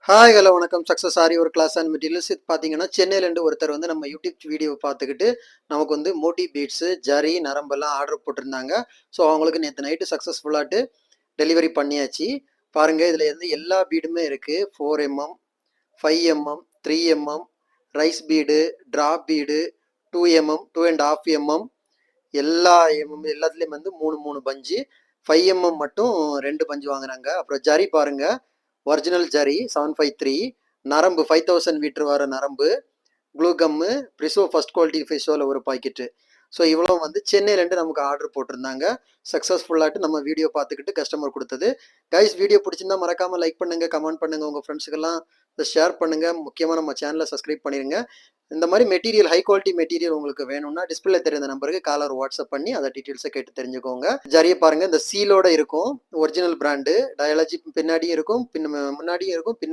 Hi hello வணக்கம். Success ஆரி ஒரு class and materials. இது பார்த்தீங்கன்னா சென்னையிலேருந்து ஒருத்தர் வந்து நம்ம யூடியூப் வீடியோ பார்த்துக்கிட்டு நமக்கு வந்து மோட்டி பீட்ஸு ஜரி நரம்பெல்லாம் ஆர்டர் போட்டிருந்தாங்க. ஸோ அவங்களுக்கு நேற்று நைட்டு சக்ஸஸ்ஃபுல்லாட்டு டெலிவரி பண்ணியாச்சு. பாருங்க இதில் வந்து எல்லா பீடுமே இருக்குது. 4 mm, 5 mm, 3 mm, rice feed, drop feed, 2 mm, 2.5 mm, எல்லா எல்லாத்துலேயும் வந்து மூணு மூணு பஞ்சு. 5 mm மட்டும் 2 பஞ்சு வாங்குறாங்க. அப்புறம் ஜரி பாருங்க, ஒரிஜினல் ஜரி 753, நரம்பு 5000 மீட்டர் வர நரம்பு, க்ளூ கம்மு, ப்ரிசோ ஃபர்ஸ்ட் குவாலிட்டி ஃபிஷோவில் ஒரு பாக்கெட்டு. ஸோ இவ்வளோ வந்து சென்னையிலேருந்து நமக்கு ஆர்டர் போட்டிருந்தாங்க. சக்ஸஸ்ஃபுல்லாட்டு நம்ம வீடியோ பார்த்துக்கிட்டு கஸ்டமர் கொடுத்தது. கைஸ் வீடியோ பிடிச்சிருந்தா மறக்காமல் லைக் பண்ணுங்கள், கமெண்ட் பண்ணுங்கள், உங்கள் ஃப்ரெண்ட்ஸுக்கெல்லாம் இதை ஷேர் பண்ணுங்கள். முக்கியமாக நம்ம சேனலை சப்ஸ்கிரைப் பண்ணிடுங்க. இந்த மாதிரி மெட்டீரியல் ஹை குவாலிட்டி மெட்டீரியல் உங்களுக்கு வேணும்னா டிஸ்பிளே தெரிந்த நம்பருக்கு காலர் வாட்ஸ்அப் பண்ணி அதை டீட்டெயில்ஸை கேட்டு தெரிஞ்சுக்கோங்க. ஜரியை பாருங்க, இந்த சீலோட இருக்கும், ஒரிஜினல் பிராண்டு. டயாலஜி பின்னாடியும் இருக்கும், முன்னாடியும் இருக்கும்,